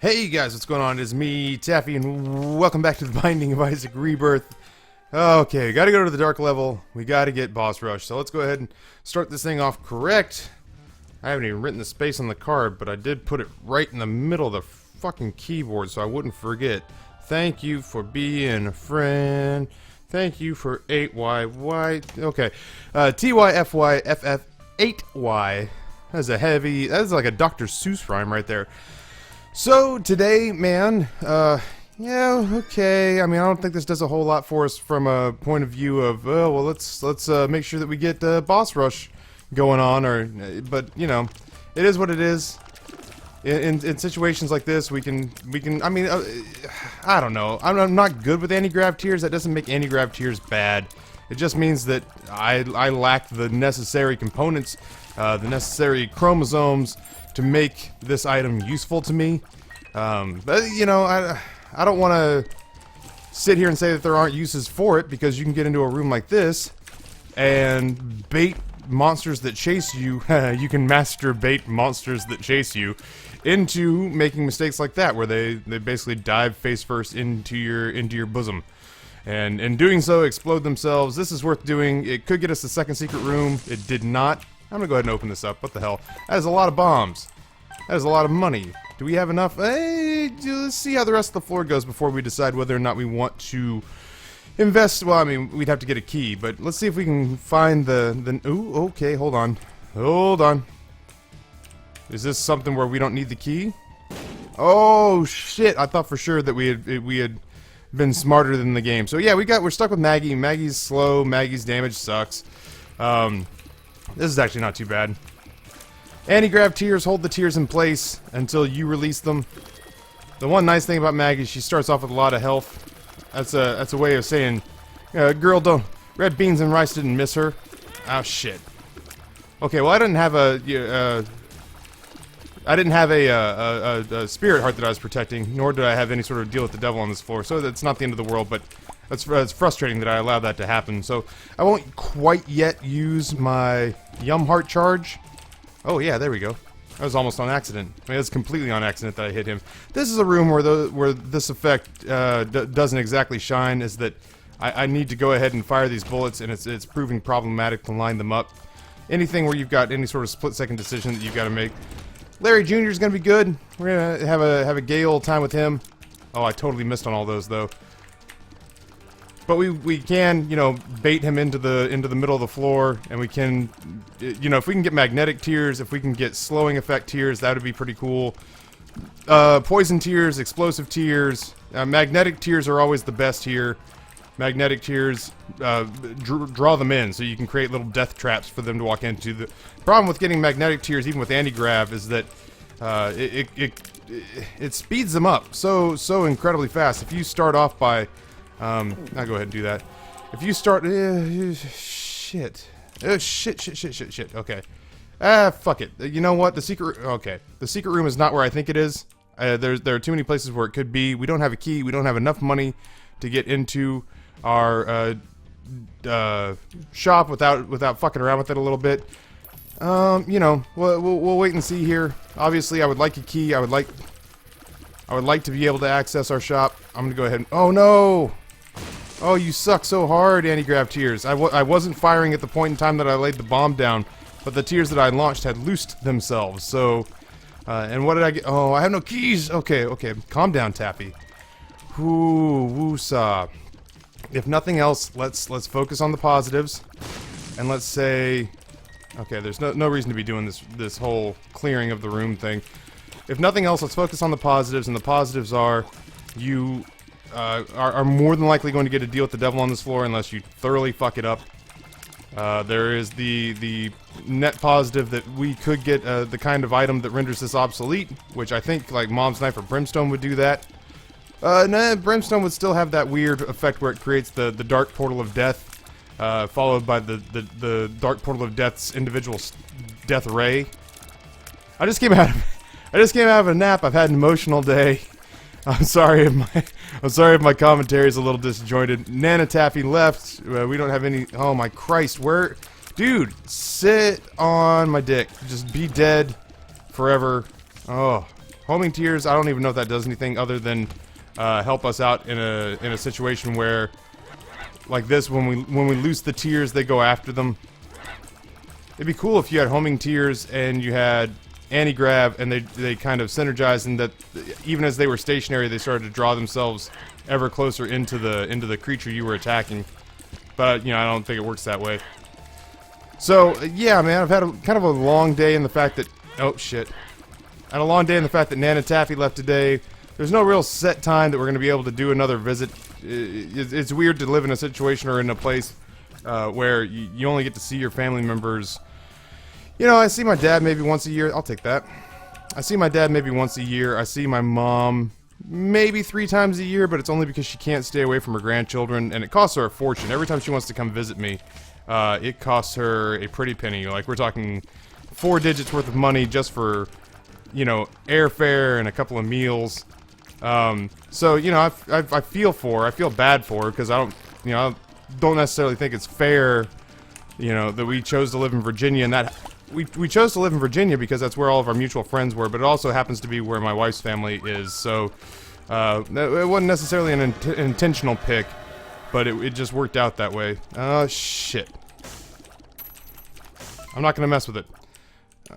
Hey guys, what's going on? It is me, Taffy, and welcome back to the Binding of Isaac Rebirth. Okay, we gotta go to the dark level. We gotta get boss rush. So let's go ahead and start this thing off correct. I haven't even written the space on the card, but I did put it right in the middle of the fucking keyboard so I wouldn't forget. Thank you for being a friend. Thank you for 8YY. Okay. TYFY FF8Y. That's a heavy, that's like a Dr. Seuss rhyme right there. So today, man, yeah, okay. I mean, I don't think this does a whole lot for us from a point of view of, well, let's make sure that we get boss rush going on, but you know, it is what it is. In situations like this, we can. I mean, I don't know. I'm not good with anti-grav tears. That doesn't make anti-grav tears bad. It just means that I lack the necessary components, the necessary chromosomes to make this item useful to me. But you know, I don't want to sit here and say that there aren't uses for it, because you can get into a room like this and bait monsters that chase you. You can master bait monsters that chase you into making mistakes like that, where they basically dive face first into your bosom, and in doing so explode themselves. This is worth doing. It could get us the second secret room. It did not. I'm gonna go ahead and open this up. What the hell? That is a lot of bombs. That is a lot of money. Do we have enough? Hey, let's see how the rest of the floor goes before we decide whether or not we want to invest. Well, I mean, we'd have to get a key, but let's see if we can find the ooh, okay, hold on. Hold on. Is this something where we don't need the key? Oh, shit. I thought for sure that we had been smarter than the game. So yeah, we're stuck with Maggie. Maggie's slow. Maggie's damage sucks. This is actually not too bad. Anti-grav tears, hold the tears in place until you release them. The one nice thing about Maggie is she starts off with a lot of health. That's a way of saying, girl, don't, red beans and rice didn't miss her. Oh shit. Okay, well I didn't have a spirit heart that I was protecting, nor did I have any sort of deal with the devil on this floor. So that's not the end of the world, but it's frustrating that I allowed that to happen. So I won't quite yet use my Yum Heart charge. Oh yeah, there we go. That was almost on accident. I mean, it was completely on accident that I hit him. This is a room where this effect doesn't exactly shine. Is that I need to go ahead and fire these bullets, and it's proving problematic to line them up. Anything where you've got any sort of split-second decision that you've got to make. Larry Jr. is gonna be good. We're gonna have a gay old time with him. Oh, I totally missed on all those though. But we can, you know, bait him into the middle of the floor, and we can, you know, if we can get magnetic tears, if we can get slowing effect tears, that would be pretty cool. Poison tears, explosive tears, magnetic tears are always the best here. Magnetic tears, draw them in so you can create little death traps for them to walk into. The problem with getting magnetic tears, even with anti-grav, is that it speeds them up so incredibly fast. If you start off by I'll go ahead and do that. If you start... shit. Shit. Okay. Fuck it. You know what? The secret... Okay. The secret room is not where I think it is. There are too many places where it could be. We don't have a key. We don't have enough money to get into our shop without fucking around with it a little bit. You know, we'll wait and see here. Obviously, I would like a key. I would like to be able to access our shop. I'm gonna go ahead and... Oh, no! Oh, you suck so hard, anti-grav tears. I wasn't firing at the point in time that I laid the bomb down, but the tears that I launched had loosed themselves, so... and what did I get? Oh, I have no keys! Okay. Calm down, Taffy. Ooh, woosah. If nothing else, let's focus on the positives. And let's say... Okay, there's no reason to be doing this whole clearing of the room thing. If nothing else, let's focus on the positives, and the positives are you are more than likely going to get a deal with the devil on this floor unless you thoroughly fuck it up. There is the net positive that we could get the kind of item that renders this obsolete, which I think like Mom's Knife or Brimstone would do that. Nah, Brimstone would still have that weird effect where it creates the dark portal of death, followed by the dark portal of death's individual death ray. I just came out of a nap. I've had an emotional day. I'm sorry if my commentary is a little disjointed. Nana Taffy left. We don't have any. Oh my Christ! Where, dude? Sit on my dick. Just be dead forever. Oh, Homing tears, I don't even know if that does anything other than help us out in a situation where, like this, when we loose the tears, they go after them. It'd be cool if you had homing tears and you had Antigrav, and they kind of synergized, and that even as they were stationary, they started to draw themselves ever closer into the creature you were attacking. But you know, I don't think it works that way. So yeah, man, I've had kind of a long day in the fact that oh shit, I had a long day in the fact that Nan and Taffy left today. There's no real set time that we're going to be able to do another visit. It's weird to live in a situation or in a place where you only get to see your family members. You know, I see my dad maybe once a year. I'll take that. I see my dad maybe once a year. I see my mom maybe 3 times a year, but it's only because she can't stay away from her grandchildren, and it costs her a fortune. Every time she wants to come visit me, it costs her a pretty penny. Like, we're talking 4 digits worth of money just for, you know, airfare and a couple of meals. So, you know, I feel for her. I feel bad for her because I don't necessarily think it's fair, you know, that we chose to live in Virginia, and that we chose to live in Virginia because that's where all of our mutual friends were, but it also happens to be where my wife's family is, so it wasn't necessarily an intentional pick, but it just worked out that way. Oh, shit. I'm not gonna mess with it.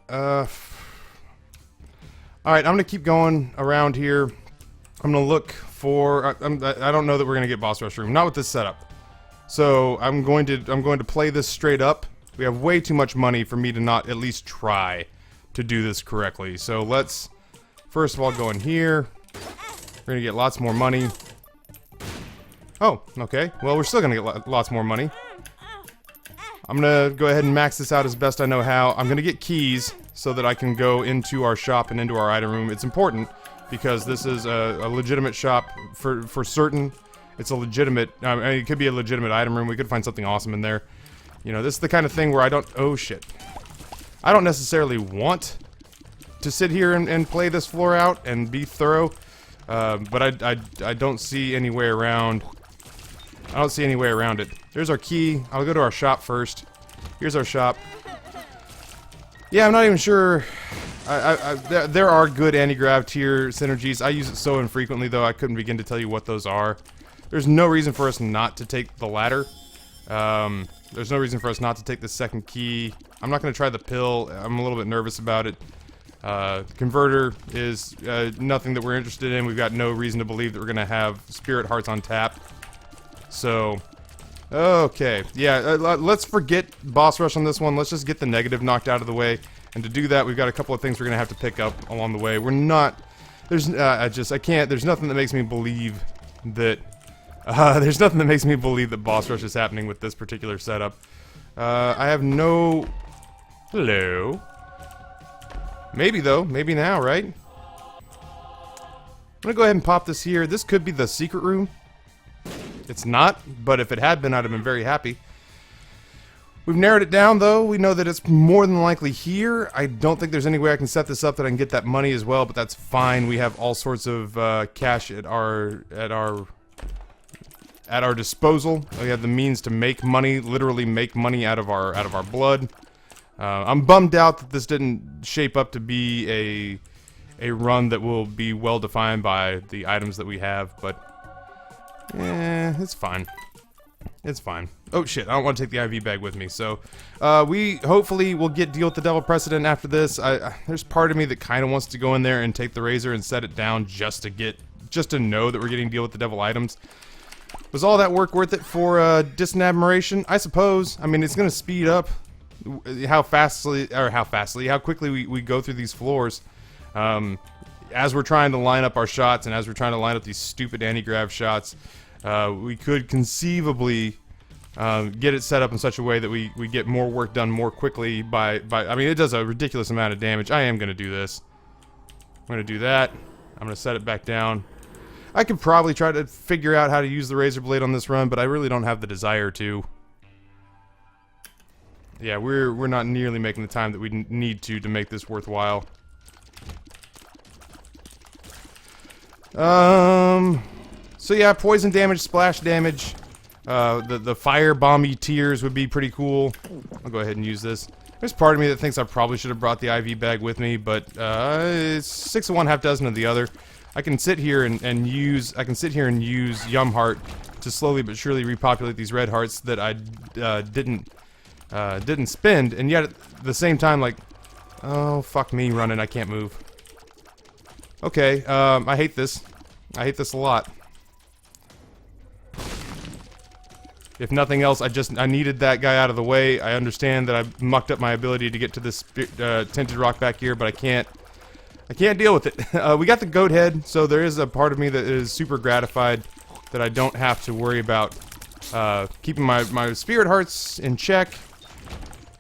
Alright, I'm gonna keep going around here. I'm gonna look for... I don't know that we're gonna get boss rush room, not with this setup. So I'm going to play this straight up. We have way too much money for me to not at least try to do this correctly. So let's first of all go in here. We're gonna get lots more money. Oh, okay. Well, we're still gonna get lots more money. I'm gonna go ahead and max this out as best I know how. I'm gonna get keys so that I can go into our shop and into our item room. It's important because this is a legitimate shop for certain. It's a legitimate, I mean, it could be a legitimate item room. We could find something awesome in there. You know, this is the kind of thing where I don't, oh shit. I don't necessarily want to sit here and play this floor out and be thorough. But I don't see any way around. I don't see any way around it. There's our key. I'll go to our shop first. Here's our shop. Yeah, I'm not even sure. There are good Antigrav tier synergies. I use it so infrequently, though, I couldn't begin to tell you what those are. There's no reason for us not to take the ladder. There's no reason for us not to take the second key. I'm not going to try the pill. I'm a little bit nervous about it. Converter is nothing that we're interested in. We've got no reason to believe that we're going to have spirit hearts on tap. So, okay. Yeah, let's forget boss rush on this one. Let's just get the negative knocked out of the way. And to do that, we've got a couple of things we're going to have to pick up along the way. We're not... There's... I can't... There's nothing that makes me believe that... there's nothing that makes me believe that boss rush is happening with this particular setup. I have no... Hello? Maybe, though. Maybe now, right? I'm gonna go ahead and pop this here. This could be the secret room. It's not, but if it had been, I'd have been very happy. We've narrowed it down, though. We know that it's more than likely here. I don't think there's any way I can set this up that I can get that money as well, but that's fine. We have all sorts of cash at our disposal. We have the means to make money, literally make money out of our blood. I'm bummed out that this didn't shape up to be a run that will be well defined by the items that we have, but it's fine. It's fine. Oh shit, I don't want to take the IV bag with me, so we hopefully will get Deal with the Devil precedent after this. There's part of me that kind of wants to go in there and take the razor and set it down just to know that we're getting Deal with the Devil items. Was all that work worth it for distant admiration? I suppose. I mean, it's gonna speed up how quickly we go through these floors. As we're trying to line up our shots and as we're trying to line up these stupid Antigrav shots, we could conceivably get it set up in such a way that we get more work done more quickly by I mean, it does a ridiculous amount of damage. I am going to do this. I'm going to do that. I'm going to set it back down. I could probably try to figure out how to use the razor blade on this run, but I really don't have the desire to. Yeah, we're not nearly making the time that we need to make this worthwhile. So yeah, poison damage, splash damage. The fire bomby tears would be pretty cool. I'll go ahead and use this. There's part of me that thinks I probably should have brought the IV bag with me, but it's 6 of one, half dozen of the other. I can sit here and use Yum Heart to slowly but surely repopulate these red hearts that I didn't spend, and yet at the same time, like, oh fuck me running, I can't move. Okay, I hate this. I hate this a lot. If nothing else, I needed that guy out of the way. I understand that I mucked up my ability to get to this tinted rock back here, but I can't deal with it. We got the goat head, so there is a part of me that is super gratified that I don't have to worry about keeping my spirit hearts in check.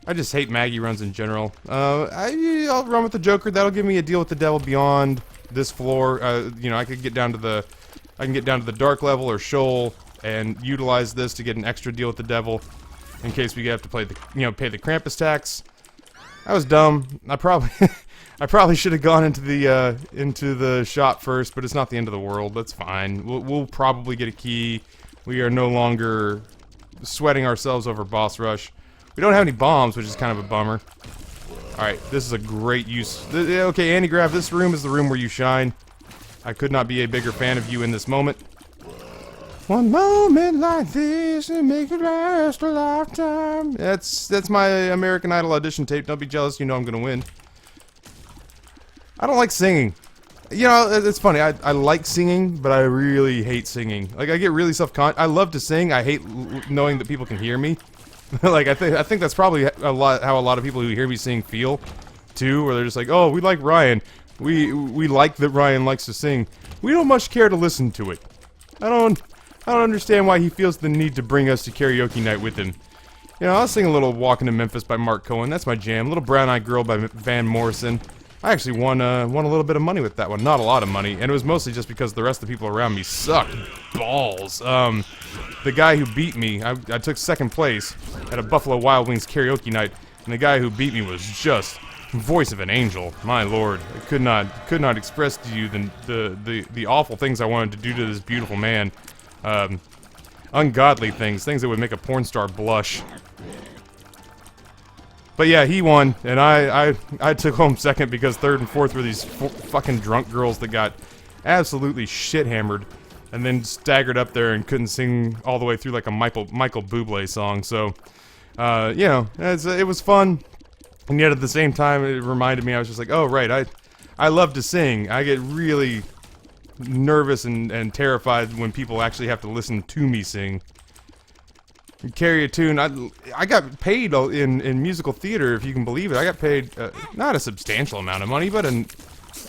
I just hate Maggie runs in general. I'll run with the Joker. That'll give me a deal with the devil beyond this floor. You know, I can get down to the dark level or Sheol and utilize this to get an extra deal with the devil in case we have to play the pay the Krampus tax. That was dumb. I probably should have gone into the shop first, but it's not the end of the world. That's fine. We'll probably get a key. We are no longer sweating ourselves over boss rush. We don't have any bombs, which is kind of a bummer. Alright, this is a great use. Okay, Antigrav, this room is the room where you shine. I could not be a bigger fan of you in this moment. One moment like this and make it last a lifetime. That's my American Idol audition tape. Don't be jealous, you know I'm gonna win. I don't like singing. You know, it's funny. I like singing, but I really hate singing. Like, I get really self-conscious. I love to sing. I hate knowing that people can hear me. Like, I think that's probably how a lot of people who hear me sing feel, too. Where they're just like, oh, we like Ryan. We like that Ryan likes to sing. We don't much care to listen to it. I don't understand why he feels the need to bring us to karaoke night with him. You know, I'll sing a little "Walking to Memphis" by Mark Cohen. That's my jam. "Little Brown Eyed Girl" by Van Morrison. I actually won a little bit of money with that one. Not a lot of money, and it was mostly just because the rest of the people around me sucked balls. The guy who beat me, I took second place at a Buffalo Wild Wings karaoke night, and the guy who beat me was just voice of an angel. My lord, I could not express to you the awful things I wanted to do to this beautiful man. Ungodly things that would make a porn star blush. But yeah, he won, and I took home second because third and fourth were these fucking drunk girls that got absolutely shit-hammered, and then staggered up there and couldn't sing all the way through like a Michael Bublé song. So, you know, it was fun, and yet at the same time, it reminded me, I was just like, oh right, I love to sing. I get really nervous and terrified when people actually have to listen to me sing. Carry a tune. I got paid in musical theater, if you can believe it. I got paid not a substantial amount of money, but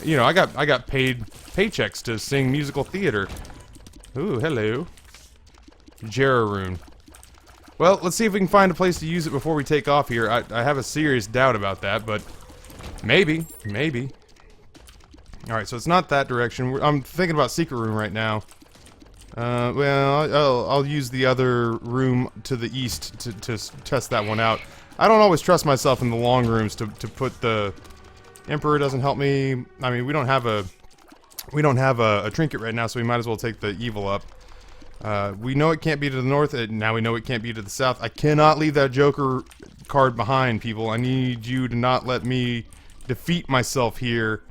you know, I got paid paychecks to sing musical theater. Ooh, hello, Rune. Well, let's see if we can find a place to use it before we take off here. I have a serious doubt about that, but maybe. All right, so it's not that direction. I'm thinking about secret room right now. Well, I'll use the other room to the east to test that one out. I don't always trust myself in the long rooms to put the Emperor doesn't help me. I mean, we don't have a trinket right now, so we might as well take the evil up. We know it can't be to the north. Now we know it can't be to the south. I cannot leave that Joker card behind, people. I need you to not let me defeat myself here.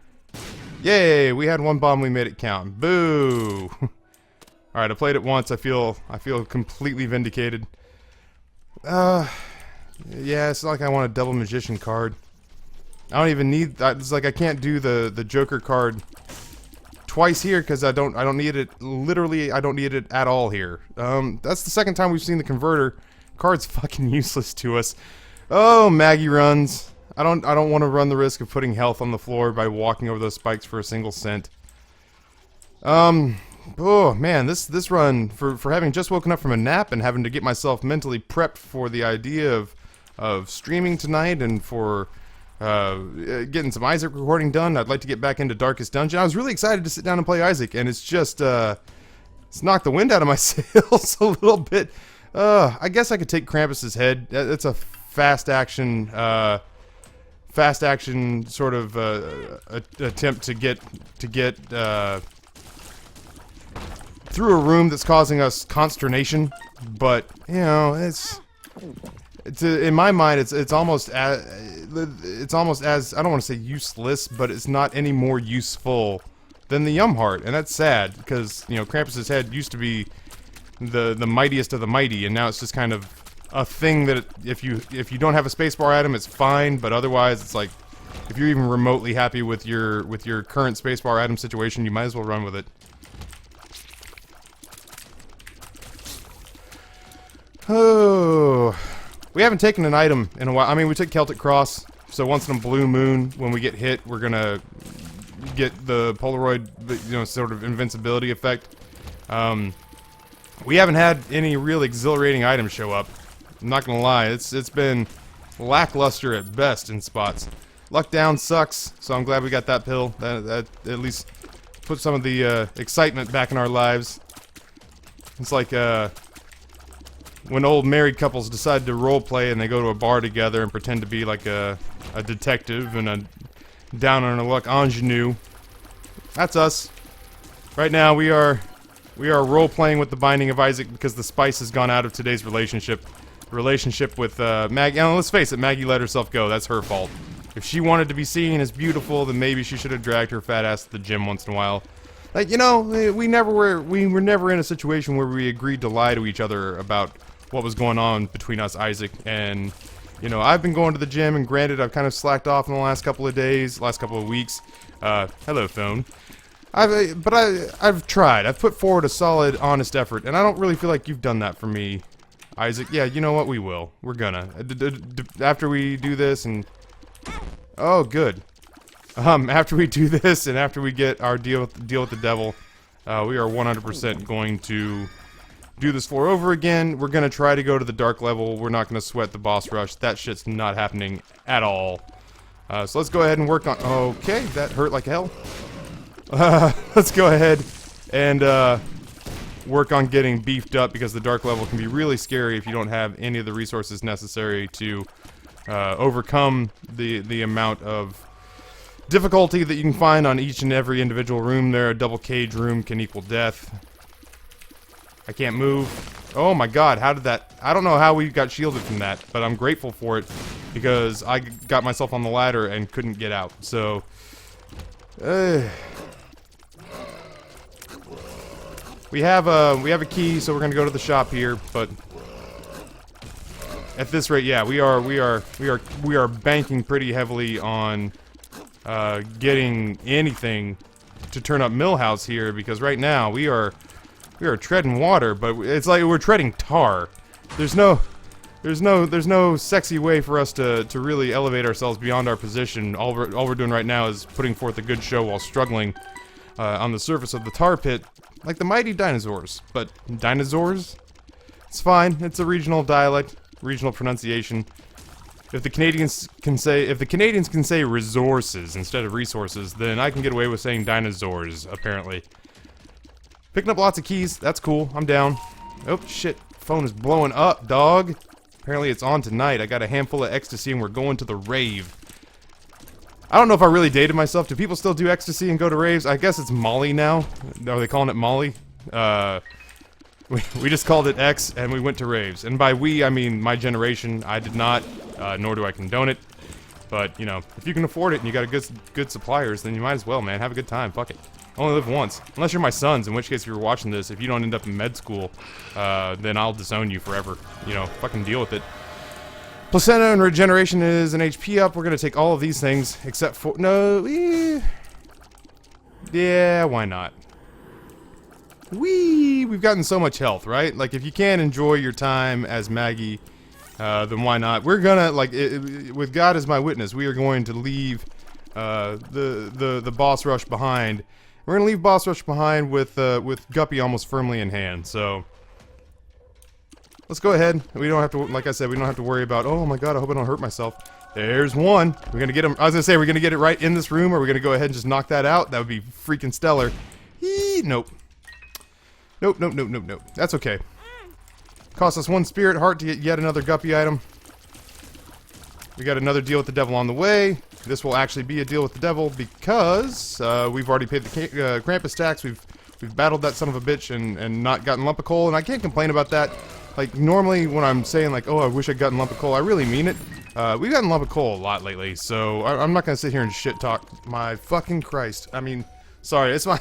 Yay! We had one bomb. We made it count. Boo! Alright, I played it once. I feel completely vindicated. Yeah, it's like I want a double magician card. I don't even need. It's like I can't do the Joker card twice here because I don't need it. Literally, I don't need it at all here. That's the second time we've seen the converter. Card's fucking useless to us. Oh, Maggie runs. I don't want to run the risk of putting health on the floor by walking over those spikes for a single cent. Oh man, this run, for having just woken up from a nap and having to get myself mentally prepped for the idea of streaming tonight and for getting some Isaac recording done. I'd like to get back into Darkest Dungeon. I was really excited to sit down and play Isaac, and it's just it's knocked the wind out of my sails a little bit. I guess I could take Krampus's head. It's a fast action sort of attempt to get through a room that's causing us consternation, but you know, it's in my mind, it's almost it's almost as, I don't want to say useless, but it's not any more useful than the Yum Heart, and that's sad, because, you know, Krampus's head used to be the mightiest of the mighty, and now it's just kind of a thing that if you don't have a spacebar item, it's fine, but otherwise it's like, if you're even remotely happy with your current spacebar item situation, you might as well run with it. Oh, we haven't taken an item in a while. I mean, we took Celtic Cross, so once in a blue moon, when we get hit, we're gonna get the Polaroid, you know, sort of invincibility effect. We haven't had any real exhilarating items show up. I'm not gonna lie, it's been lackluster at best in spots. Luck down sucks, so I'm glad we got that pill. That at least put some of the excitement back in our lives. It's like when old married couples decide to role play and they go to a bar together and pretend to be like a detective and a down on their luck ingenue. That's us. Right now we are role playing with the Binding of Isaac because the spice has gone out of today's relationship. The relationship with Maggie. And let's face it, Maggie let herself go. That's her fault. If she wanted to be seen as beautiful, then maybe she should have dragged her fat ass to the gym once in a while. Like, you know, we were never in a situation where we agreed to lie to each other about what was going on between us, Isaac, and, you know, I've been going to the gym, and granted, I've kind of slacked off in the last couple of days, last couple of weeks. Hello, phone. I've tried. I've put forward a solid, honest effort, and I don't really feel like you've done that for me, Isaac. Yeah, you know what? We will. We're gonna. After we do this, and... Oh, good. After we do this, and after we get our deal with the devil, we are 100% going to do this floor over again. We're gonna try to go to the dark level. We're not gonna sweat the boss rush. That shit's not happening at all. So let's go ahead and work on... Okay, that hurt like hell. Let's go ahead and work on getting beefed up, because the dark level can be really scary if you don't have any of the resources necessary to overcome the amount of difficulty that you can find on each and every individual room there. A double cage room can equal death. I can't move. Oh my god, how did that... I don't know how we got shielded from that, but I'm grateful for it, because I got myself on the ladder and couldn't get out, so... We have a key, so we're gonna go to the shop here, but... At this rate, yeah, we are banking pretty heavily on getting anything to turn up Millhouse here, because right now we are treading water, but it's like we're treading tar. There's no sexy way for us to really elevate ourselves beyond our position. All we're doing right now is putting forth a good show while struggling on the surface of the tar pit, like the mighty dinosaurs. But dinosaurs? It's fine. It's a regional dialect. Regional pronunciation. If the Canadians can say resources instead of resources, then I can get away with saying dinosaurs, apparently. Picking up lots of keys, that's cool, I'm down. Oh shit, phone is blowing up, dog. Apparently it's on tonight. I got a handful of ecstasy and we're going to the rave. I don't know if I really dated myself. Do people still do ecstasy and go to raves? I guess it's Molly now. Are they calling it Molly? We just called it X, and we went to raves. And by we, I mean my generation. I did not, nor do I condone it. But, you know, if you can afford it and you got a good suppliers, then you might as well, man. Have a good time. Fuck it. Only live once. Unless you're my sons, in which case if you're watching this, if you don't end up in med school, then I'll disown you forever. You know, fucking deal with it. Placenta and regeneration is an HP up. We're gonna take all of these things, except for... No, yeah, why not? We've gotten so much health, right? Like, if you can't enjoy your time as Maggie, then why not? We're gonna, like, with God as my witness, we are going to leave the boss rush behind. We're gonna leave boss rush behind with Guppy almost firmly in hand. So let's go ahead. We don't have to, like I said, we don't have to worry about. Oh my God, I hope I don't hurt myself. There's one. We're gonna get him. I was gonna say, we're gonna get it right in this room, or we're gonna go ahead and just knock that out. That would be freaking stellar. Nope. Nope, nope, nope, nope, nope. That's okay. Cost us one spirit heart to get yet another Guppy item. We got another deal with the devil on the way. This will actually be a deal with the devil because we've already paid the Krampus tax. We've battled that son of a bitch and not gotten lump of coal, and I can't complain about that. Like, normally when I'm saying like, oh, I wish I'd gotten lump of coal, I really mean it. We've gotten love of coal a lot lately, so I'm not gonna sit here and shit talk. My fucking Christ. I mean, sorry, it's my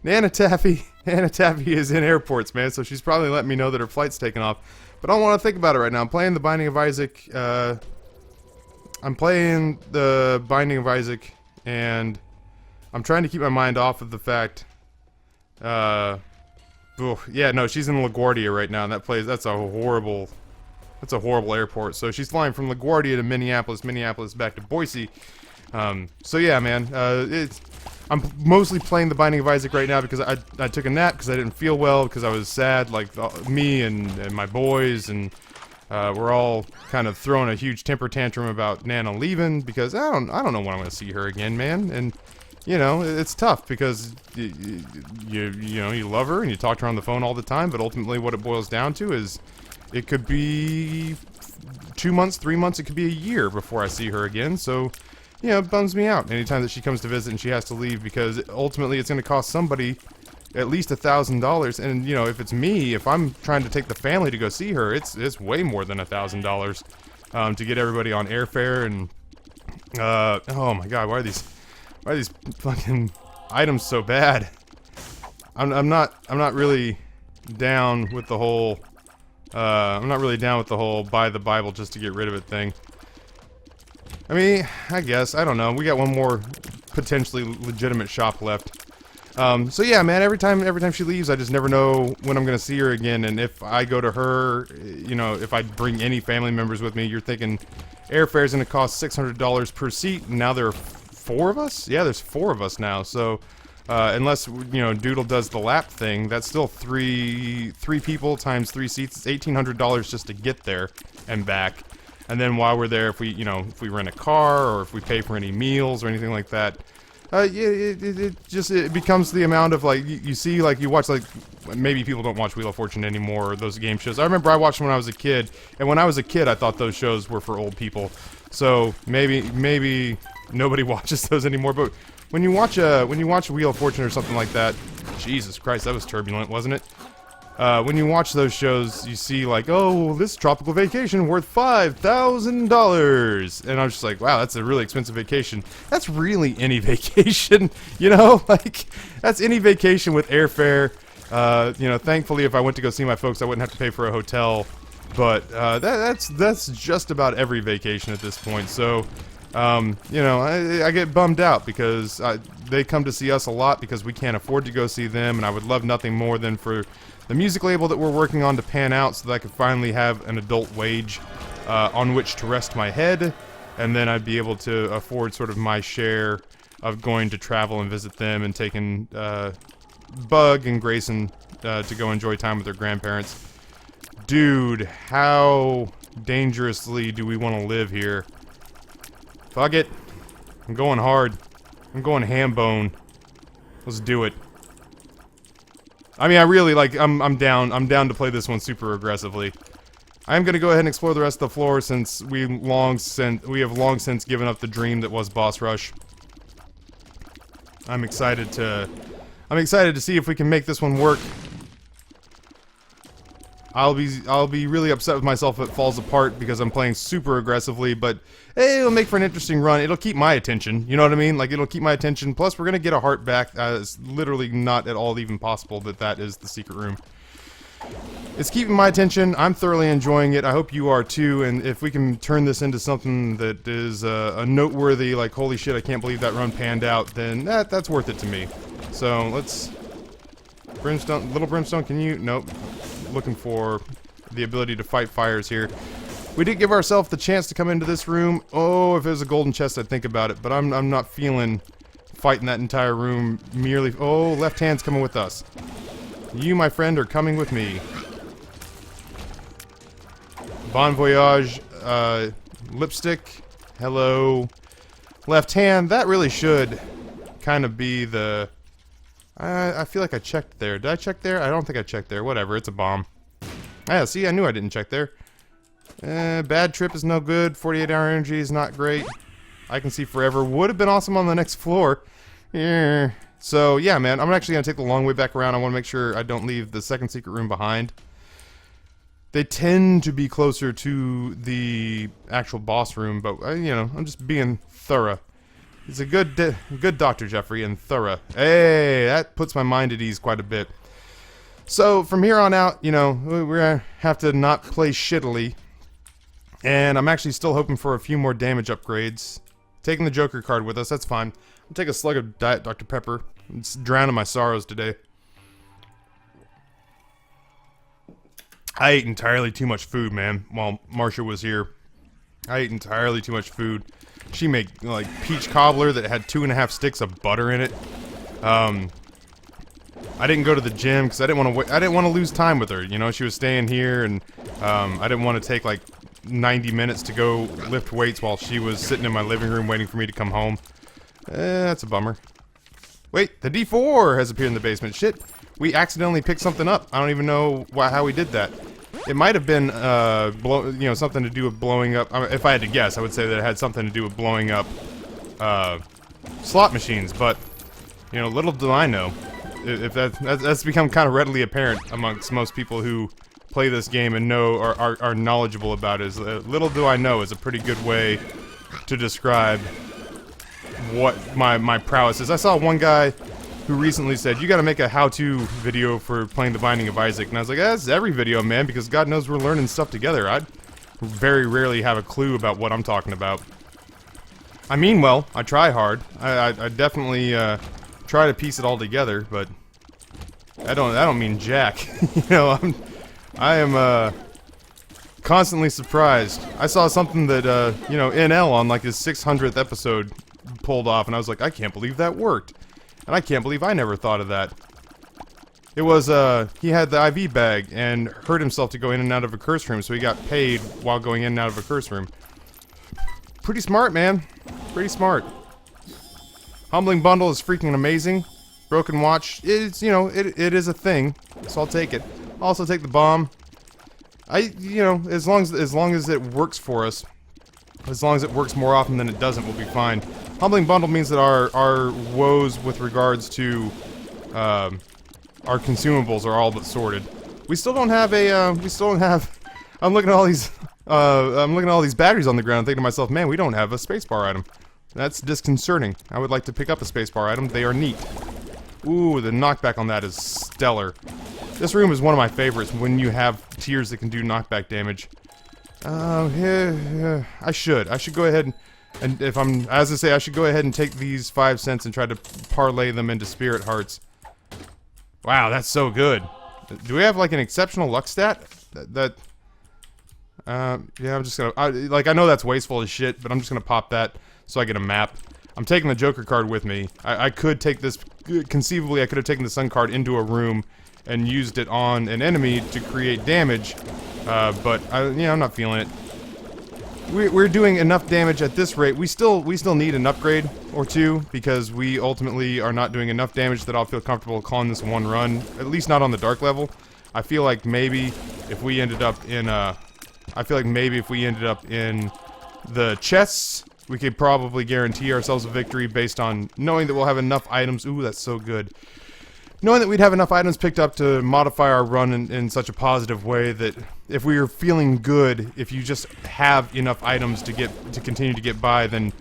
Anna Taffy is in airports, man, so she's probably letting me know that her flight's taking off. But I don't want to think about it right now. I'm playing the Binding of Isaac, and I'm trying to keep my mind off of the fact, yeah, no, she's in LaGuardia right now, and that's a horrible airport. So she's flying from LaGuardia to Minneapolis back to Boise. So yeah, man, I'm mostly playing the Binding of Isaac right now because I took a nap because I didn't feel well, because I was sad, like me and my boys, and we're all kind of throwing a huge temper tantrum about Nana leaving, because I don't know when I'm going to see her again, man. And you know, it's tough because you know, you love her and you talk to her on the phone all the time, but ultimately what it boils down to is it could be 2 months, 3 months, it could be a year before I see her again. So you know, it bums me out anytime that she comes to visit and she has to leave, because ultimately it's going to cost somebody at least $1,000. And you know, if it's me, if I'm trying to take the family to go see her, it's way more than $1,000 to get everybody on airfare. And oh my god, why are these fucking items so bad? I'm not really down with the whole buy the Bible just to get rid of it thing. I mean, I guess, I don't know. We got one more potentially legitimate shop left. So yeah, man, every time she leaves, I just never know when I'm gonna see her again. And if I go to her, you know, if I bring any family members with me, you're thinking airfare's gonna cost $600 per seat, and now there are 4 of us? Yeah, there's 4 of us now, so unless, you know, Doodle does the lap thing, that's still three people times 3 seats. It's $1,800 just to get there and back. And then while we're there, if we rent a car, or if we pay for any meals or anything like that, yeah, it becomes the amount of, like, you see, like, you watch, like, maybe people don't watch Wheel of Fortune anymore, or those game shows. I remember I watched them when I was a kid, and when I was a kid, I thought those shows were for old people. So maybe nobody watches those anymore. But when you watch Wheel of Fortune or something like that, Jesus Christ, that was turbulent, wasn't it? When you watch those shows, you see, like, oh, this tropical vacation worth $5,000, and I'm just like, wow, that's a really expensive vacation. That's really any vacation, you know, like, that's any vacation with airfare. You know, thankfully, if I went to go see my folks, I wouldn't have to pay for a hotel, but that's just about every vacation at this point. So, you know, I get bummed out because they come to see us a lot because we can't afford to go see them, and I would love nothing more than for the music label that we're working on to pan out so that I could finally have an adult wage on which to rest my head, and then I'd be able to afford sort of my share of going to travel and visit them, and taking Bug and Grayson to go enjoy time with their grandparents. Dude, how dangerously do we want to live here? Fuck it. I'm going hard. I'm going ham bone. Let's do it. I mean, I really, like, I'm down to play this one super aggressively. I'm gonna go ahead and explore the rest of the floor, since we have long since given up the dream that was Boss Rush. I'm excited to see if we can make this one work. I'll be really upset with myself if it falls apart because I'm playing super aggressively, but hey, it'll make for an interesting run. It'll keep my attention, you know what I mean? Like, it'll keep my attention, plus we're gonna get a heart back. It's literally not at all even possible that is the secret room. It's keeping my attention. I'm thoroughly enjoying it. I hope you are too, and if we can turn this into something that is a noteworthy, like, holy shit, I can't believe that run panned out, then that's worth it to me. So, let's... Brimstone, Little Brimstone, can you... Nope. Looking for the ability to fight fires here. We did give ourselves the chance to come into this room. Oh, if it was a golden chest, I'd think about it, but I'm not feeling fighting that entire room merely... Oh, left hand's coming with us. You, my friend, are coming with me. Bon voyage, lipstick, hello. Left hand, that really should kind of be the... I feel like I checked there. Did I check there? I don't think I checked there. Whatever, it's a bomb. Yeah, see, I knew I didn't check there. Bad trip is no good. 48-hour energy is not great. I can see forever. Would have been awesome on the next floor. Yeah. So, yeah, man, I'm actually going to take the long way back around. I want to make sure I don't leave the second secret room behind. They tend to be closer to the actual boss room, but you know, I'm just being thorough. He's a good Dr. Jeffrey, and thorough. Hey, that puts my mind at ease quite a bit. So from here on out, you know, we're gonna have to not play shittily, and I'm actually still hoping for a few more damage upgrades. Taking the Joker card with us, that's fine. I'll take a slug of Diet Dr. Pepper. It's drowning my sorrows today. I ate entirely too much food, man, while Marcia was here. I ate entirely too much food. She made, like, peach cobbler that had 2.5 sticks of butter in it. I didn't go to the gym because I didn't want to lose time with her. You know, she was staying here, and I didn't want to take, like, 90 minutes to go lift weights while she was sitting in my living room waiting for me to come home. That's a bummer. Wait, the D4 has appeared in the basement. Shit, we accidentally picked something up. I don't even know how we did that. It might have been, you know, something to do with blowing up. I mean, if I had to guess, I would say that it had something to do with blowing up slot machines. But, you know, little do I know. If that's become kind of readily apparent amongst most people who play this game and know are knowledgeable about it. Little do I know is a pretty good way to describe what my prowess is. I saw one guy who recently said, you gotta make a how-to video for playing The Binding of Isaac. And I was like, that's every video, man, because God knows we're learning stuff together. I very rarely have a clue about what I'm talking about. I mean well, I try hard. I definitely try to piece it all together, but I don't mean jack. You know, I am constantly surprised. I saw something that you know, NL on like his 600th episode pulled off, and I was like, I can't believe that worked. And I can't believe I never thought of that. It was, he had the IV bag and hurt himself to go in and out of a curse room, so he got paid while going in and out of a curse room. Pretty smart, man. Pretty smart. Humbling Bundle is freaking amazing. Broken Watch, it's, you know, it is a thing, so I'll take it. I'll also take the bomb. You know, as long as it works for us, as long as it works more often than it doesn't, we'll be fine. Humbling Bundle means that our woes with regards to our consumables are all but sorted. We still don't have a I'm looking at all these batteries on the ground, thinking to myself, man, we don't have a spacebar item. That's disconcerting. I would like to pick up a spacebar item. They are neat. Ooh, the knockback on that is stellar. This room is one of my favorites when you have tiers that can do knockback damage. I should go ahead and if I'm, as I say, I should go ahead and take these 5 cents and try to parlay them into spirit hearts. Wow, that's so good. Do we have like an exceptional luck stat? Yeah, I'm just gonna, I know that's wasteful as shit, but I'm just gonna pop that so I get a map. I'm taking the Joker card with me. I could take this, conceivably I could have taken the Sun card into a room and used it on an enemy to create damage, but yeah, I'm not feeling it. We're doing enough damage at this rate. We still need an upgrade or two, because we ultimately are not doing enough damage that I'll feel comfortable calling this one run, at least not on the dark level. I feel like maybe if we ended up in the chests, we could probably guarantee ourselves a victory based on knowing that we'll have enough items. Ooh, that's so good. Knowing that we'd have enough items picked up to modify our run in such a positive way that if we were feeling good, if you just have enough items to continue to get by, then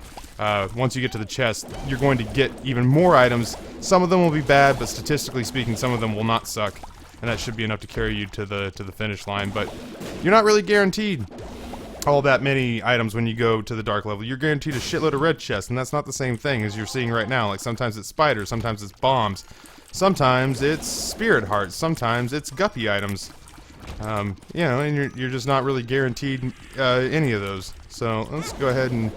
once you get to the chest, you're going to get even more items. Some of them will be bad, but statistically speaking, some of them will not suck, and that should be enough to carry you to the finish line. But you're not really guaranteed all that many items when you go to the dark level. You're guaranteed a shitload of red chests, and that's not the same thing as you're seeing right now. Like, sometimes it's spiders, sometimes it's bombs, sometimes it's spirit hearts, sometimes it's guppy items. You know, and you're just not really guaranteed any of those. So let's go ahead and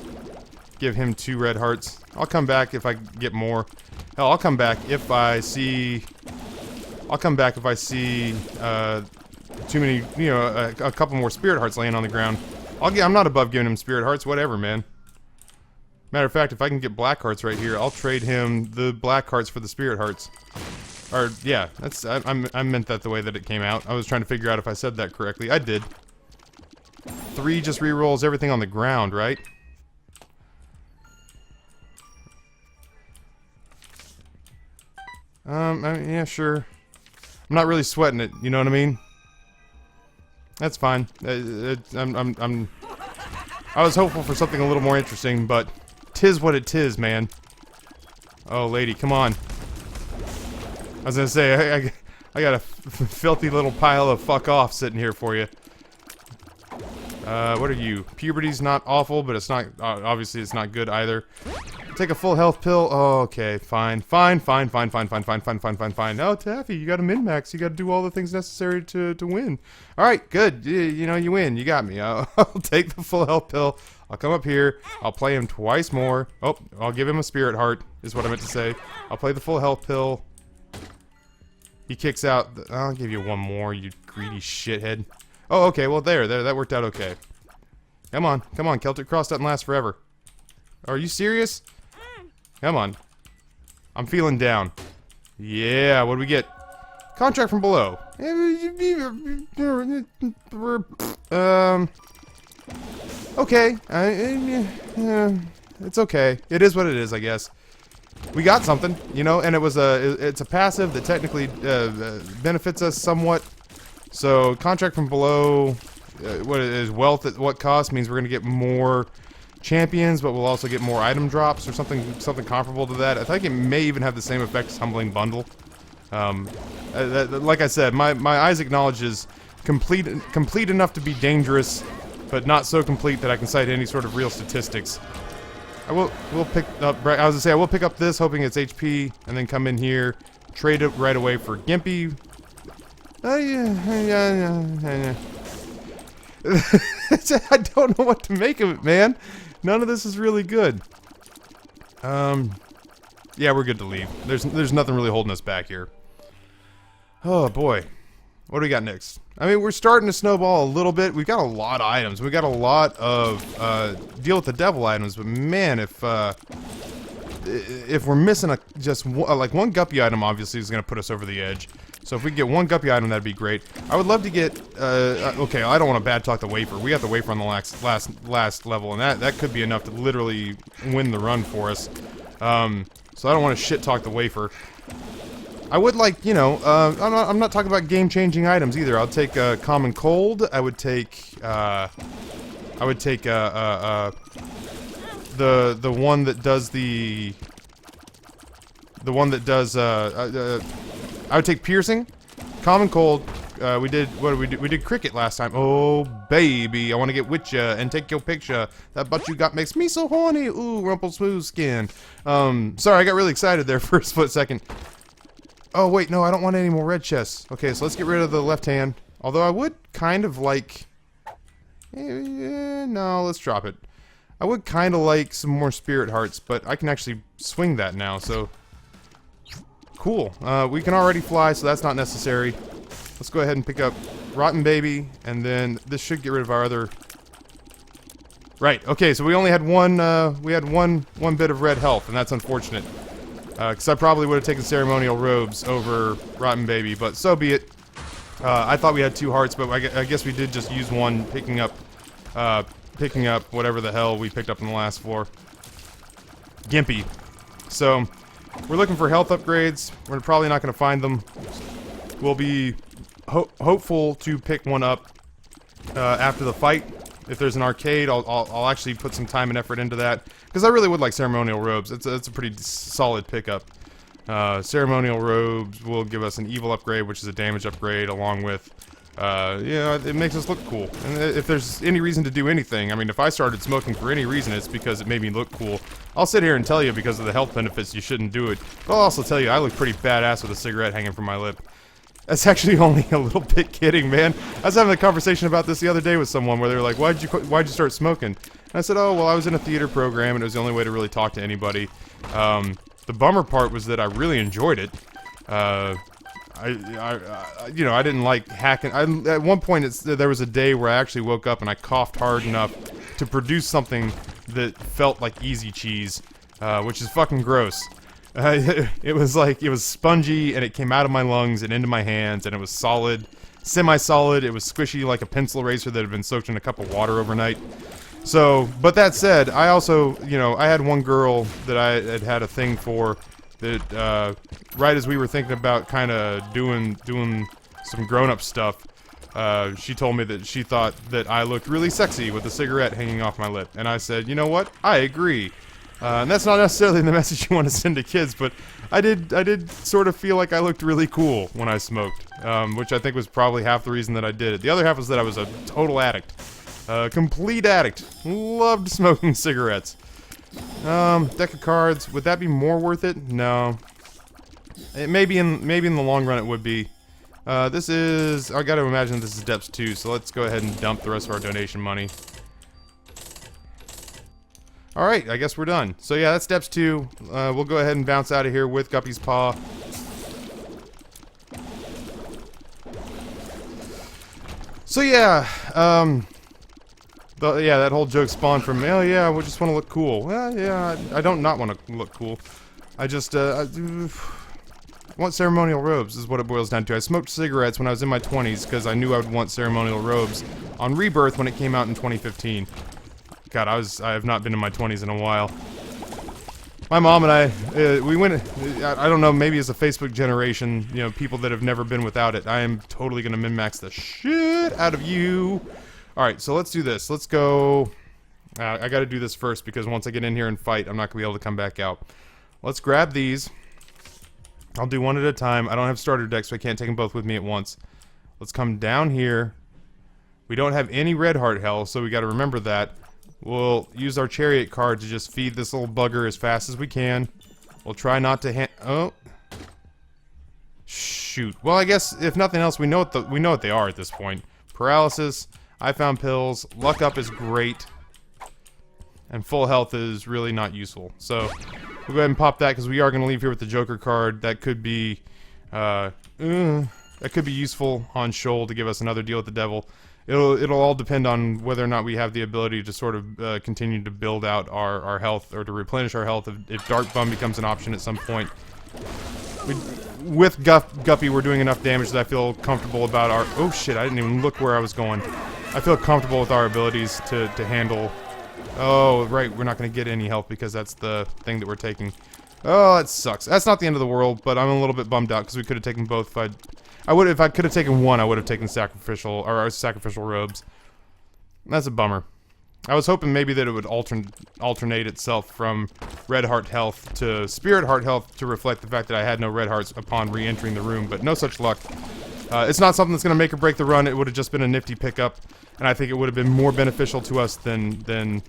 give him 2 red hearts. I'll come back if I get more. Hell, I'll come back if I see too many, you know, a couple more spirit hearts laying on the ground. I'm not above giving him spirit hearts, whatever, man. Matter of fact, if I can get black hearts right here, I'll trade him the black hearts for the spirit hearts. Or, yeah, I meant that the way that it came out. I was trying to figure out if I said that correctly. I did. 3 just re-rolls everything on the ground, right? Yeah, sure. I'm not really sweating it, you know what I mean? That's fine. I was hopeful for something a little more interesting, but 'tis what it 'tis, man. Oh, lady, come on. I was gonna say, I got a filthy little pile of fuck off sitting here for you. What are you? Puberty's not awful, but it's not, obviously it's not good either. Take a full health pill. Oh, okay, fine. Oh, Taffy, you got a min-max. You gotta do all the things necessary to win. Alright, good. You know, you win. You got me. I'll take the full health pill. I'll come up here. I'll play him twice more. Oh, I'll give him a spirit heart, is what I meant to say. I'll play the full health pill. He kicks out. I'll give you one more, you greedy shithead. Oh, okay, well, there, that worked out okay. Come on, Celtic Cross doesn't last forever. Are you serious? Come on. I'm feeling down. Yeah, what do we get? Contract from below. Okay. It's okay. It is what it is, I guess. We got something, you know, and it's a passive that technically benefits us somewhat. So, contract from below, what is wealth at what cost means we're going to get more champions, but we'll also get more item drops or something comparable to that. I think it may even have the same effect as Humbling Bundle. Like I said, my Isaac knowledge is complete enough to be dangerous, but not so complete that I can cite any sort of real statistics. We'll pick up. I was gonna say I will pick up this, hoping it's HP, and then come in here, trade it right away for Gimpy. Yeah. I don't know what to make of it, man. None of this is really good. Yeah, we're good to leave. There's nothing really holding us back here. Oh boy, what do we got next? I mean, we're starting to snowball a little bit. We've got a lot of items. We got a lot of deal with the devil items. But man, if we're missing just one Guppy item, obviously is going to put us over the edge. So if we can get one Guppy item, that'd be great. I would love to get. Okay, I don't want to bad talk the wafer. We got the wafer on the last level, and that could be enough to literally win the run for us. So I don't want to shit talk the wafer. I would like, you know, I'm not talking about game-changing items either. I'll take common cold. I would take the one that does I would take piercing, common cold. What did we do? We did cricket last time. Oh baby, I want to get with ya and take your picture. That butt you got makes me so horny. Ooh, rumple smooth skin. Sorry, I got really excited there for a split second. Oh wait, no, I don't want any more red chests. Okay, so let's get rid of the left hand. Although I would kind of like... no, let's drop it. I would kind of like some more spirit hearts, but I can actually swing that now, so... Cool. We can already fly, so that's not necessary. Let's go ahead and pick up Rotten Baby, and then this should get rid of our other... Right, okay, so we only had one bit of red health, and that's unfortunate. Because I probably would have taken Ceremonial Robes over Rotten Baby, but so be it. I thought we had 2 hearts, but I guess we did just use one, picking up whatever the hell we picked up on the last floor. Gimpy. So, we're looking for health upgrades. We're probably not going to find them. We'll be hopeful to pick one up after the fight. If there's an arcade, I'll actually put some time and effort into that. Because I really would like Ceremonial Robes. It's a pretty solid pickup. Ceremonial Robes will give us an evil upgrade, which is a damage upgrade, along with... yeah, it makes us look cool. And if there's any reason to do anything, I mean, if I started smoking for any reason, it's because it made me look cool. I'll sit here and tell you because of the health benefits you shouldn't do it. But I'll also tell you I look pretty badass with a cigarette hanging from my lip. That's actually only a little bit kidding, man. I was having a conversation about this the other day with someone where they were like, why'd you start smoking? And I said, oh, well, I was in a theater program and it was the only way to really talk to anybody. The bummer part was that I really enjoyed it. You know, I didn't like hacking. At one point, there was a day where I actually woke up and I coughed hard enough to produce something that felt like easy cheese, which is fucking gross. It was spongy and it came out of my lungs and into my hands and it was solid, semi-solid. It was squishy like a pencil eraser that had been soaked in a cup of water overnight. So, but that said, I also, you know, I had one girl that I had a thing for that, right as we were thinking about kind of doing some grown-up stuff, she told me that she thought that I looked really sexy with a cigarette hanging off my lip. And I said, you know what? I agree. And that's not necessarily the message you want to send to kids, but I did sort of feel like I looked really cool when I smoked, which I think was probably half the reason that I did it. The other half was that I was a total addict. Complete addict. Loved smoking cigarettes. Deck of cards. Would that be more worth it? No. Maybe in the long run it would be. This is... I gotta imagine this is Depths 2, so let's go ahead and dump the rest of our donation money. Alright, I guess we're done. So yeah, that's Depths 2. We'll go ahead and bounce out of here with Guppy's Paw. So yeah, that whole joke spawned from, oh yeah, we just want to look cool. Well, yeah, I don't not want to look cool. I just, I want ceremonial robes, is what it boils down to. I smoked cigarettes when I was in my 20s because I knew I would want ceremonial robes on Rebirth when it came out in 2015. God, I have not been in my 20s in a while. My mom and I, we went, I don't know, maybe as a Facebook generation, you know, people that have never been without it, I am totally gonna min-max the shit out of you. Alright, so let's do this. Let's go, I gotta do this first because once I get in here and fight, I'm not gonna be able to come back out. Let's grab these. I'll do one at a time. I don't have starter decks, so I can't take them both with me at once. Let's come down here. We don't have any red heart health, so we gotta remember that. We'll use our Chariot card to just feed this little bugger as fast as we can. We'll try not to oh. Shoot. Well, I guess, if nothing else, we know what they are at this point. Paralysis, I found pills, luck up is great, and full health is really not useful. So, we'll go ahead and pop that, because we are going to leave here with the Joker card. That could be, useful on Sheol to give us another deal with the devil. It'll all depend on whether or not we have the ability to sort of continue to build out our health, or to replenish our health if Dark Bum becomes an option at some point. With Guppy, we're doing enough damage that I feel comfortable about our... Oh shit, I didn't even look where I was going. I feel comfortable with our abilities to handle... Oh, right, we're not going to get any health because that's the thing that we're taking. Oh, that sucks. That's not the end of the world, but I'm a little bit bummed out because we could have taken both if I could have taken one, I would have taken sacrificial robes. That's a bummer. I was hoping maybe that it would alternate itself from red heart health to spirit heart health to reflect the fact that I had no red hearts upon re-entering the room, but no such luck. It's not something that's going to make or break the run. It would have just been a nifty pickup, and I think it would have been more beneficial to us than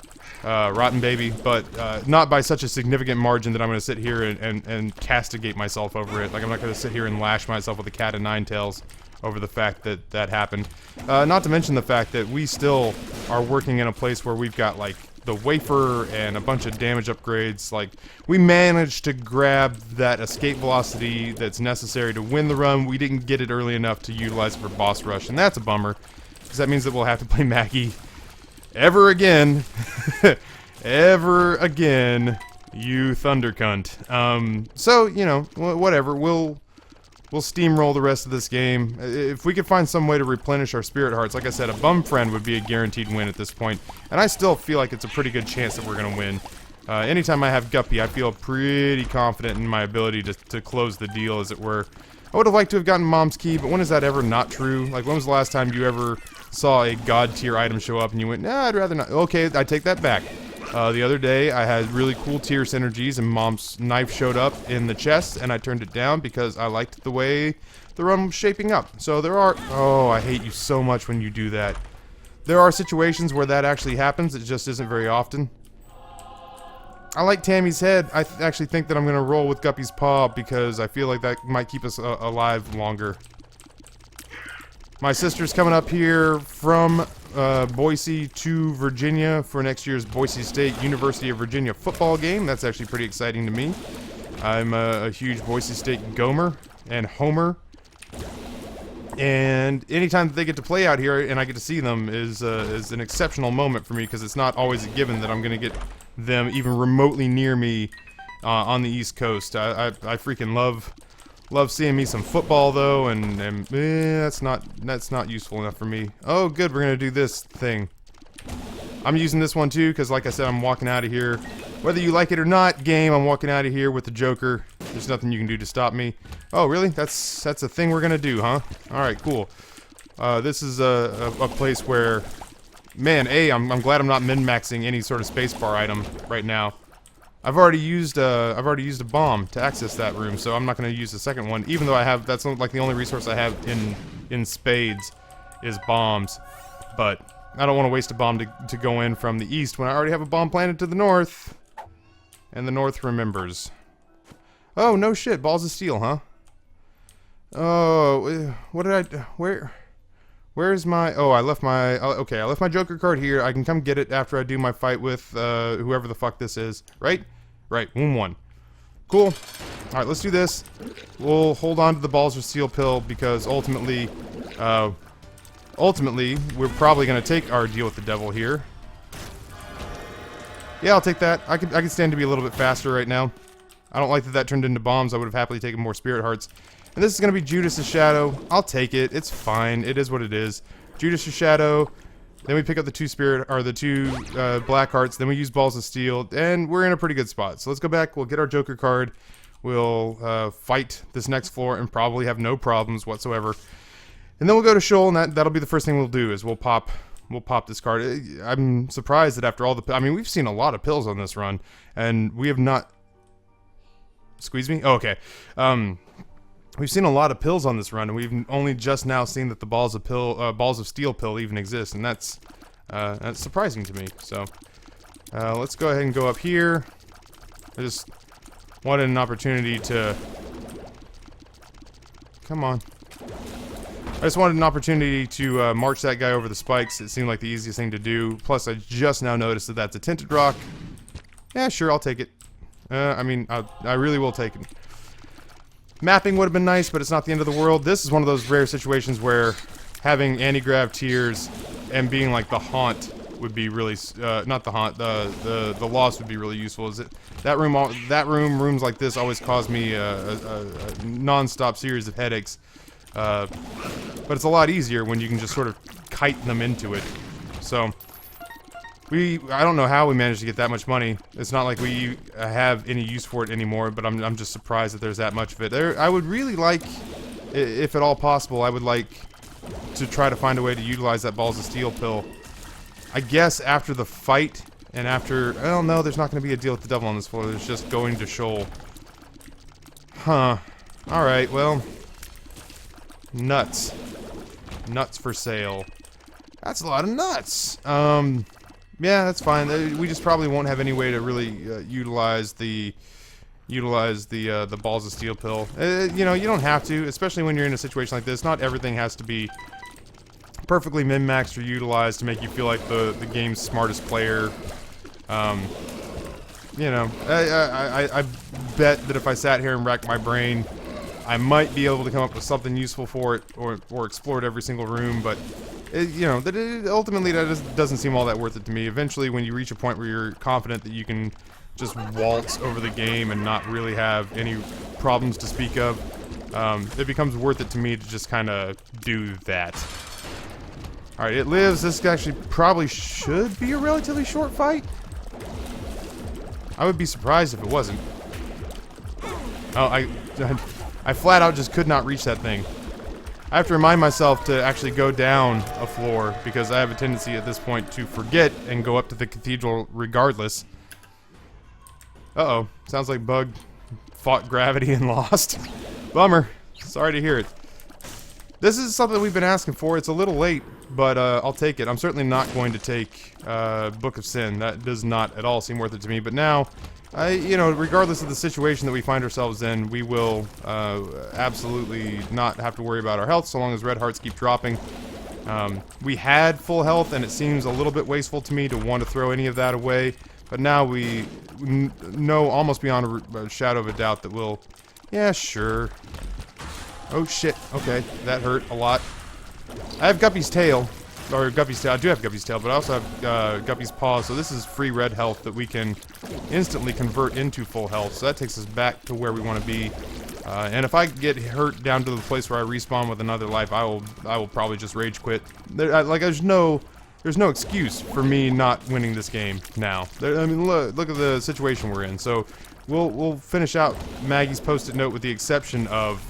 Rotten Baby, but not by such a significant margin that I'm going to sit here and castigate myself over it. Like, I'm not going to sit here and lash myself with a cat of nine tails over the fact that that happened. Not to mention the fact that we still are working in a place where we've got, like, the wafer and a bunch of damage upgrades. Like, we managed to grab that escape velocity that's necessary to win the run. We didn't get it early enough to utilize it for boss rush, and that's a bummer, because that means that we'll have to play Maggie ever again. Ever again, you thunder cunt. So, you know, whatever, we'll steamroll the rest of this game. If we could find some way to replenish our spirit hearts, like I said, a bum friend would be a guaranteed win at this point. And I still feel like it's a pretty good chance that we're going to win. Anytime I have Guppy, I feel pretty confident in my ability to close the deal, as it were. I would have liked to have gotten Mom's Key, but when is that ever not true? Like, when was the last time you ever saw a god tier item show up and you went, nah, I'd rather not. Okay, I take that back. The other day, I had really cool tier synergies, and Mom's knife showed up in the chest, and I turned it down because I liked the way the run was shaping up. So there are... Oh, I hate you so much when you do that. There are situations where that actually happens. It just isn't very often. I like Tammy's head. I actually think that I'm going to roll with Guppy's paw because I feel like that might keep us alive longer. My sister's coming up here from Boise to Virginia for next year's Boise State University of Virginia football game. That's actually pretty exciting to me. I'm a huge Boise State gomer and homer. And anytime that they get to play out here and I get to see them is an exceptional moment for me, because it's not always a given that I'm going to get them even remotely near me on the East Coast. I freaking love seeing me some football though, and that's not useful enough for me. Oh good, we're gonna do this thing. I'm using this one too because, like I said, I'm walking out of here. Whether you like it or not, game, I'm walking out of here with the Joker. There's nothing you can do to stop me. Oh really? That's a thing we're gonna do, huh? Alright, cool. This is a place where, man, I'm glad I'm not min-maxing any sort of spacebar item right now. I've already used a bomb to access that room, so I'm not going to use the second one, even though that's like the only resource I have in spades is bombs. But I don't want to waste a bomb to go in from the east when I already have a bomb planted to the north. And the north remembers. Oh, no shit, balls of steel, huh? Oh, what did where's my, oh, I left my, okay, I left my Joker card here. I can come get it after I do my fight with, whoever the fuck this is, right? Right, wound 1. Cool. Alright, let's do this. We'll hold on to the balls of steel pill because ultimately, we're probably gonna take our deal with the devil here. Yeah, I'll take that. I can stand to be a little bit faster right now. I don't like that turned into bombs. I would have happily taken more spirit hearts. And this is going to be Judas' Shadow. I'll take it. It's fine. It is what it is. Judas' Shadow. Then we pick up the two black hearts. Then we use balls of steel. And we're in a pretty good spot. So let's go back. We'll get our Joker card. We'll fight this next floor and probably have no problems whatsoever. And then we'll go to Sheol, and that'll be the first thing we'll do is we'll pop this card. I'm surprised that after all the... I mean, we've seen a lot of pills on this run. And we have not... Squeeze me? Oh, okay. We've seen a lot of pills on this run, and we've only just now seen that the balls of steel pill even exist, and that's surprising to me. So let's go ahead and go up here. I just wanted an opportunity to... Come on. I just wanted an opportunity to march that guy over the spikes. It seemed like the easiest thing to do. Plus, I just now noticed that that's a tinted rock. Yeah, sure, I'll take it. I mean, I really will take it. Mapping would have been nice, but it's not the end of the world. This is one of those rare situations where having Antigrav tiers and being like the haunt would be really, not the haunt, the loss would be really useful. Is it rooms like this always cause me a non-stop series of headaches. But it's a lot easier when you can just sort of kite them into it. So I don't know how we managed to get that much money. It's not like we have any use for it anymore, but I'm just surprised that there's that much of it. I would really like, if at all possible, I would like to try to find a way to utilize that balls of steel pill. I guess after the fight and after, I don't know, there's not going to be a deal with the devil on this floor. There's just going to Sheol. Huh. Alright, well. Nuts. Nuts for sale. That's a lot of nuts. Yeah, that's fine. We just probably won't have any way to really utilize the balls of steel pill. You know, you don't have to, especially when you're in a situation like this. Not everything has to be perfectly min-maxed or utilized to make you feel like the game's smartest player. You know, I bet that if I sat here and racked my brain, I might be able to come up with something useful for it, or explore it every single room, but... you know, ultimately that doesn't seem all that worth it to me. Eventually, when you reach a point where you're confident that you can just waltz over the game and not really have any problems to speak of, it becomes worth it to me to just kind of do that. Alright, it lives. This actually probably should be a relatively short fight. I would be surprised if it wasn't. Oh, I flat out just could not reach that thing. I have to remind myself to actually go down a floor because I have a tendency at this point to forget and go up to the cathedral regardless. Uh-oh. Sounds like Bug fought gravity and lost. Bummer. Sorry to hear it. This is something we've been asking for. It's a little late, but I'll take it. I'm certainly not going to take Book of Sin. That does not at all seem worth it to me. But now, you know, regardless of the situation that we find ourselves in, we will absolutely not have to worry about our health so long as red hearts keep dropping. We had full health, and it seems a little bit wasteful to me to want to throw any of that away. But now we know almost beyond a shadow of a doubt that we'll... Yeah, sure. Oh shit, okay, that hurt a lot. I have Guppy's tail, or Guppy's tail, I do have Guppy's tail, but I also have Guppy's paw, so this is free red health that we can instantly convert into full health, so that takes us back to where we want to be. And if I get hurt down to the place where I respawn with another life, I will probably just rage quit. There's no excuse for me not winning this game now. I mean, look at the situation we're in, so we'll finish out Maggie's post-it note with the exception of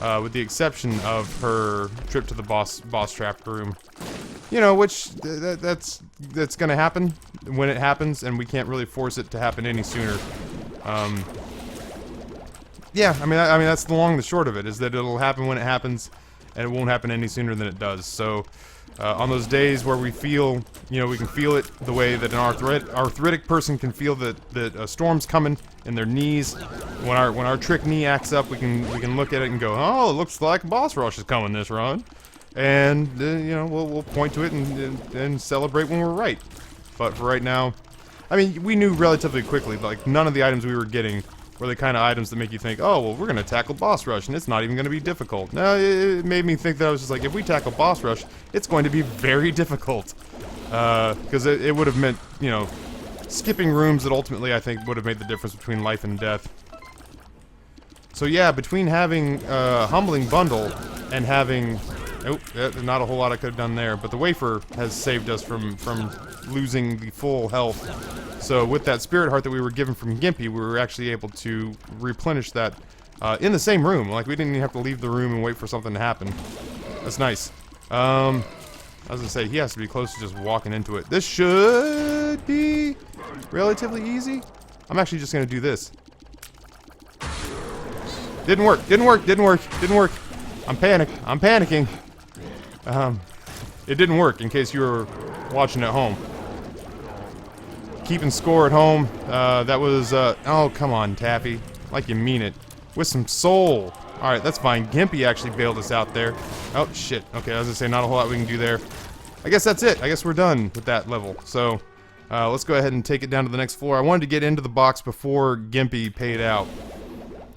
with the exception of her trip to the boss trap room. You know, which that's gonna happen when it happens, and we can't really force it to happen any sooner. Yeah, I mean that's the long and the short of it, is that it'll happen when it happens, and it won't happen any sooner than it does. So, on those days where we feel, you know, we can feel it the way that an arthritic person can feel that a storm's coming in their knees. When our trick knee acts up, we can look at it and go, oh, it looks like a boss rush is coming this run. And, you know, we'll point to it and celebrate when we're right. But for right now, I mean, we knew relatively quickly, like, none of the items we were getting were the kind of items that make you think, oh, well, we're going to tackle boss rush, and it's not even going to be difficult. No, it made me think that I was just like, if we tackle boss rush, it's going to be very difficult. Because it would have meant, you know, skipping rooms that ultimately, I think, would have made the difference between life and death. So yeah, between having Humbling Bundle and having... Oh, not a whole lot I could have done there, but the wafer has saved us from losing the full health. So with that spirit heart that we were given from Gimpy, we were actually able to replenish that in the same room. Like, we didn't even have to leave the room and wait for something to happen. That's nice. I was gonna say, he has to be close to just walking into it. This should be relatively easy. I'm actually just gonna do this. Didn't work, didn't work, didn't work, didn't work. I'm panicking. It didn't work, in case you were watching at home. Keeping score at home, that was, oh, come on, Taffy. Like you mean it. With some soul. Alright, that's fine. Gimpy actually bailed us out there. Oh, shit. Okay, I was gonna say, not a whole lot we can do there. I guess that's it. I guess we're done with that level. So, let's go ahead and take it down to the next floor. I wanted to get into the box before Gimpy paid out.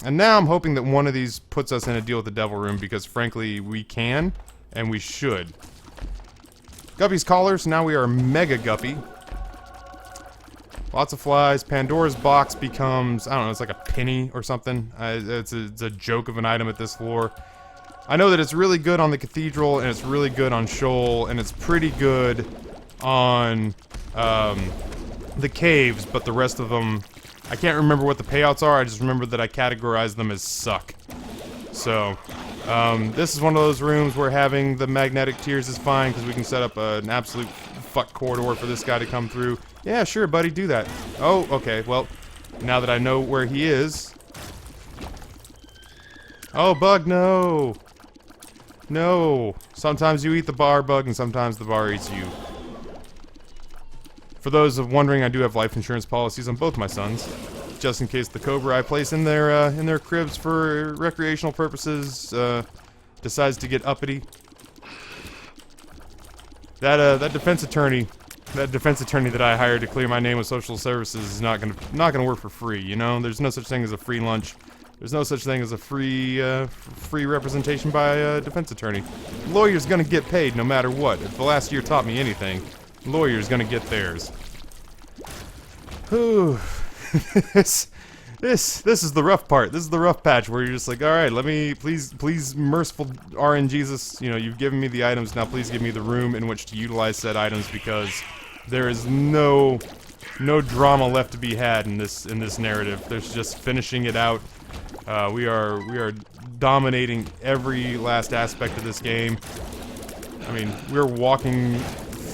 And now I'm hoping that one of these puts us in a deal with the Devil Room, because frankly, we can, and we should. Guppy's collar, so now we are Mega Guppy. Lots of flies. Pandora's box becomes, I don't know, it's like a penny or something. It's a joke of an item at this floor. I know that it's really good on the Cathedral, and it's really good on Sheol, and it's pretty good on the caves, but the rest of them, I can't remember what the payouts are. I just remember that I categorized them as suck. So, this is one of those rooms where having the magnetic tiers is fine, because we can set up an absolute fuck corridor for this guy to come through. Yeah, sure, buddy, do that. Oh, okay, well, now that I know where he is... Oh, bug, no! No! Sometimes you eat the bar, bug, and sometimes the bar eats you. For those of wondering, I do have life insurance policies on both my sons, just in case the Cobra I place in their cribs for recreational purposes decides to get uppity. That defense attorney that I hired to clear my name with social services is not gonna work for free. You know, there's no such thing as a free lunch. There's no such thing as a free representation by a defense attorney. Lawyer's gonna get paid no matter what. If the last year taught me anything, lawyer's gonna get theirs. Whew. This is the rough part. This is the rough patch where you're just like, all right, let me please merciful RN Jesus, you know, you've given me the items, now please give me the room in which to utilize said items, because there is no drama left to be had in this narrative. There's just finishing it out. We are dominating every last aspect of this game. I mean, we're walking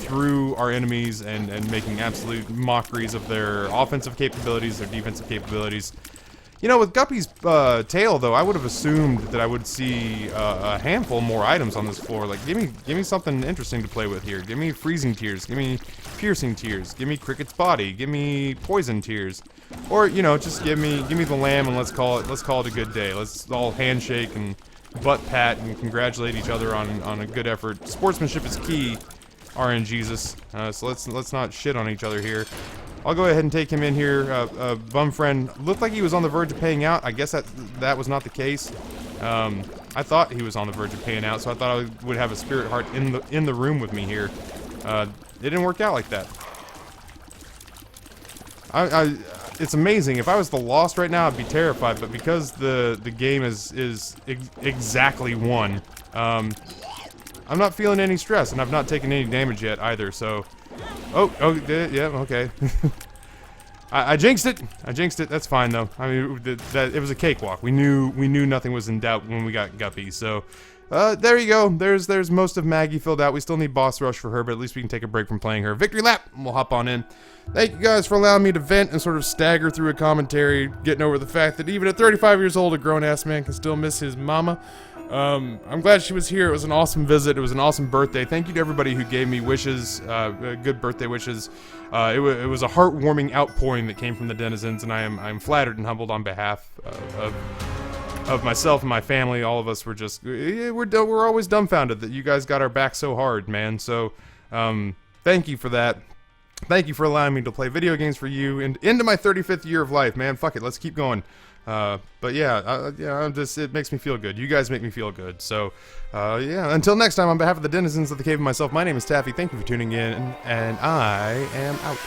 through our enemies and making absolute mockeries of their offensive capabilities, their defensive capabilities. You know, with Guppy's tail, though, I would have assumed that I would see a handful more items on this floor. Like, give me something interesting to play with here. Give me freezing tears. Give me piercing tears. Give me Cricket's body. Give me poison tears. Or, you know, just give me the lamb and let's call it a good day. Let's all handshake and butt pat and congratulate each other on a good effort. Sportsmanship is key. RN Jesus. So let's not shit on each other here. I'll go ahead and take him in here. Bum friend looked like he was on the verge of paying out. I guess that was not the case. I thought he was on the verge of paying out, so I thought I would have a spirit heart in the room with me here. It didn't work out like that. It's amazing. If I was the Lost right now, I'd be terrified. But because the game is exactly won, I'm not feeling any stress, and I've not taken any damage yet either, so... Oh, yeah, okay. I jinxed it. I jinxed it. That's fine though. I mean, it was a cakewalk. We knew nothing was in doubt when we got Guppy. So, there you go. There's most of Maggie filled out. We still need boss rush for her, but at least we can take a break from playing her. Victory lap. And we'll hop on in. Thank you guys for allowing me to vent and sort of stagger through a commentary, getting over the fact that even at 35 years old, a grown-ass man can still miss his mama. I'm glad she was here. It was an awesome visit. It was an awesome birthday. Thank you to everybody who gave me wishes, good birthday wishes. It was a heartwarming outpouring that came from the denizens, and I'm flattered and humbled on behalf of myself and my family. All of us were just we're always dumbfounded that you guys got our back so hard, man. So thank you for that. Thank you for allowing me to play video games for you and into my 35th year of life, man. Fuck it, let's keep going. But yeah, it makes me feel good. You guys make me feel good. So, yeah, until next time, on behalf of the denizens of the cave and myself, my name is Taffy. Thank you for tuning in, and I am out.